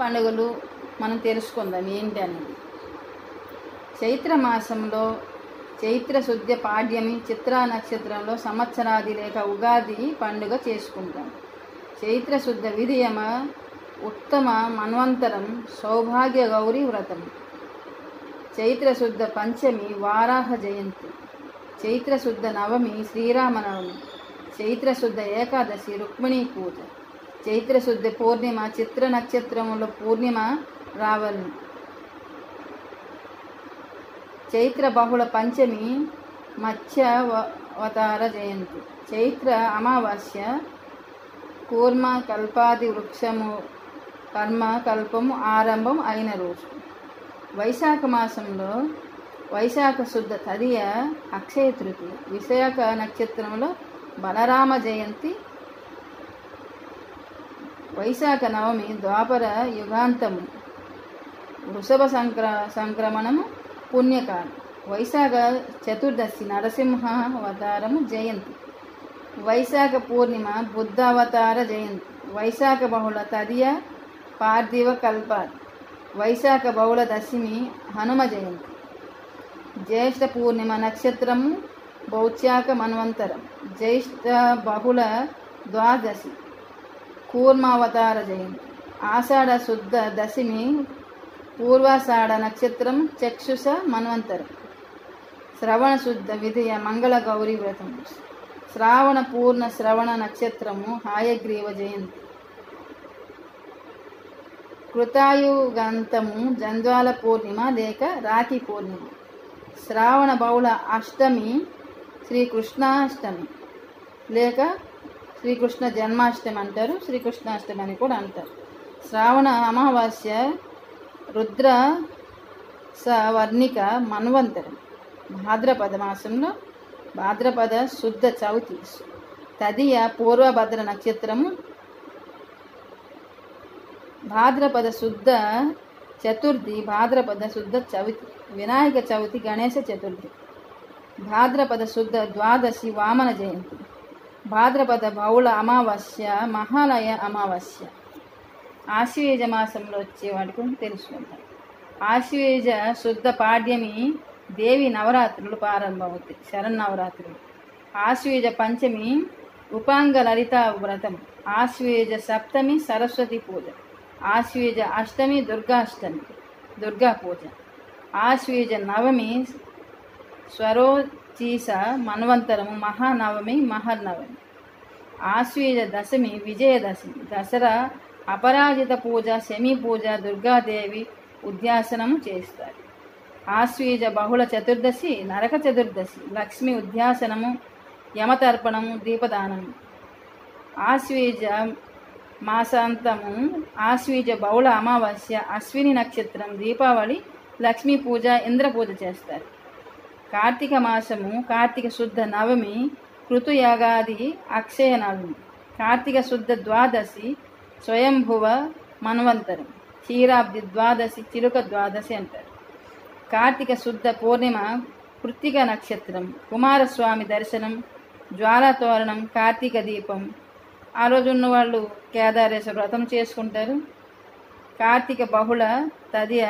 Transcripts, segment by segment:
పండుగలు మనం తెలుసుకుందాం ఏంటి అనేది. చైత్ర మాసంలో చైత్ర శుద్ధ పాడ్యమి చిత్రా నక్షత్రంలో సంవత్సరాది లేక ఉగాది పండుగ చేసుకుంటాం. చైత్ర శుద్ధ విధియమ ఉత్తమ మన్వంతరం సౌభాగ్య గౌరీ వ్రతం. చైత్ర శుద్ధ పంచమి వారాహ జయంతి. చైత్ర శుద్ధ నవమి శ్రీరామనవమి. చైత్ర శుద్ధ ఏకాదశి రుక్మిణీ పూజ. చైత్ర శుద్ధ పూర్ణిమ చిత్ర నక్షత్రంలో పూర్ణిమ రావణి. చైత్ర బహుళ పంచమి మత్స్యావతార జయంతి. చైత్ర అమావాస్య కూర్మ కల్పాది వృక్షము కర్మ కల్పము ఆరంభం అయిన రోజు. వైశాఖ మాసంలో వైశాఖ శుద్ధ తదియ అక్షయ తృతీయ. విశాఖ నక్షత్రంలో బలరామ జయంతి. వైశాఖ నవమి ద్వాపర యుగాంతము వృషభ సంక్రమణము పుణ్యకాలం. వైశాఖ చతుర్దశి నరసింహావతారము జయంతి. వైశాఖ పూర్ణిమ బుద్ధావతార జయంతి. వైశాఖ బహుళ తదియ పార్థివ కల్పాది. వైశాఖ బహుళ దశమి హనుమ జయంతి. జ్యేష్ఠ పూర్ణిమ నక్షత్రము బౌత్యాక మన్వంతరం. జ్యేష్ఠ బహుళ ద్వాదశి కూర్మావతార జయంతి. ఆషాఢ శుద్ధ దశమి పూర్వాషాఢ నక్షత్రం చక్షుష మన్వంతరం. శ్రవణ శుద్ధ విధియ మంగళ గౌరీ వ్రతం. శ్రావణ పూర్ణ శ్రవణ నక్షత్రము హాయగ్రీవ జయంతి. కృతాయుగంతము జంధ్వాల పూర్ణిమ లేక రాఖీ పూర్ణిమ. శ్రావణ బహుళ అష్టమి శ్రీకృష్ణాష్టమి లేక శ్రీకృష్ణ జన్మాష్టమి అంటారు, శ్రీకృష్ణాష్టమి అని కూడా అంటారు. శ్రావణ అమావాస్య రుద్ర సవర్ణిక మన్వంతరం. భాద్రపద మాసంలో భాద్రపద శుద్ధ చవితి తదియ పూర్వభద్ర నక్షత్రము. భాద్రపద శుద్ధ చతుర్థి భాద్రపద శుద్ధ చవితి. వినాయక చవితి గణేశ చతుర్థి. భాద్రపద శుద్ధ ద్వాదశి వామన జయంతి. భాద్రపద బహుళ అమావాస్య మహాలయ అమావాస్య. ఆశ్వయుజ మాసంలో వచ్చే వాటి గురించి తెలుసుకుంటాం. ఆశ్వయుజ శుద్ధ పాడ్యమి దేవి నవరాత్రులు ప్రారంభమవుతాయి, శరన్నవరాత్రులు. ఆశ్వయుజ పంచమి ఉపాంగ లలిత వ్రతం. ఆశ్వయుజ సప్తమి సరస్వతి పూజ. ఆశ్వయుజ అష్టమి దుర్గాష్టమి దుర్గా పూజ. ఆశ్వయుజ నవమి స్వరోచీస మన్వంతరము మహానవమి మహర్నవమి. ఆశ్వయుజ దశమి విజయదశమి దసరా అపరాజిత పూజ శమి పూజ దుర్గాదేవి ఉద్యాసనము చేస్తారు. ఆశ్వయుజ బహుళ చతుర్దశి నరక చతుర్దశి లక్ష్మి ఉద్యాసనము యమతర్పణము దీపదానము. ఆశ్వయుజ మాసాంతము ఆశ్వయుజ బహుళ అమావాస్య అశ్విని నక్షత్రం దీపావళి లక్ష్మీ పూజ ఇంద్ర పూజ చేస్తారు. కార్తీక మాసము కార్తీక శుద్ధ నవమి కృతుయాగాది అక్షయ నవమి. కార్తీక శుద్ధ ద్వాదశి స్వయంభువ మన్వంతరం. క్షీరాబ్ది ద్వాదశి చిలుక ద్వాదశి అంటారు. కార్తీక శుద్ధ పూర్ణిమ కృత్తిక నక్షత్రం. కుమారస్వామి దర్శనం జ్వాలాతోరణం కార్తీక దీపం. ఆ రోజు ఉన్న వాళ్ళు కేదారేశ్వర వ్రతం చేసుకుంటారు. కార్తీక బహుళ తదియ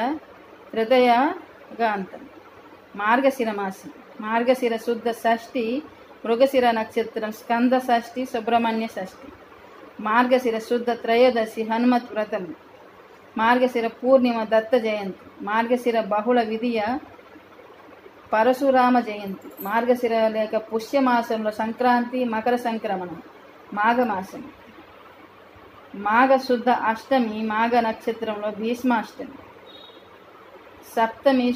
హృదయగాంతం. మార్గశిర మాసం మార్గశిర శుద్ధ షష్ఠి మృగశిర నక్షత్రం స్కంద షష్ఠి సుబ్రహ్మణ్య షష్ఠి. మార్గశిర శుద్ధ త్రయోదశి హనుమత్ వ్రతం. మార్గశిర పూర్ణిమ దత్త జయంతి. మార్గశిర బహుళ విధియ పరశురామ జయంతి. మార్గశిర లేక పుష్యమాసంలో సంక్రాంతి మకర సంక్రమణం. మాఘమాసం మాఘ శుద్ధ అష్టమి మాఘ నక్షత్రంలో భీష్మాష్టమి. సప్తమి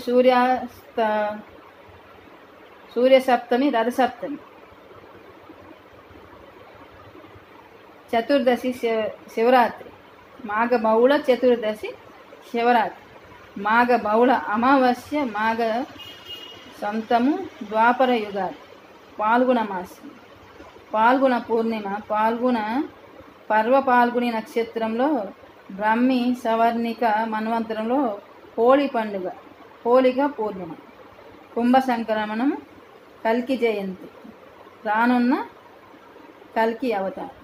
సూర్య సప్తమి రథసప్తమి. చతుర్దశి శివరాత్రి. మాఘ బహుళ చతుర్దశి శివరాత్రి. మాఘ బహుళ అమావాస్య మాఘ సంతము ద్వాపర యుగాలు. పాల్గొన మాసం పాల్గొన పూర్ణిమ. పాల్గొన పర్వ పాల్గొని నక్షత్రంలో బ్రహ్మి సవర్ణిక మన్వంతరంలో హోళీ పండుగ హోళిక పూర్ణిమ. కుంభ సంక్రమణం కల్కి జయంతి. రానున్న కల్కి అవతారం.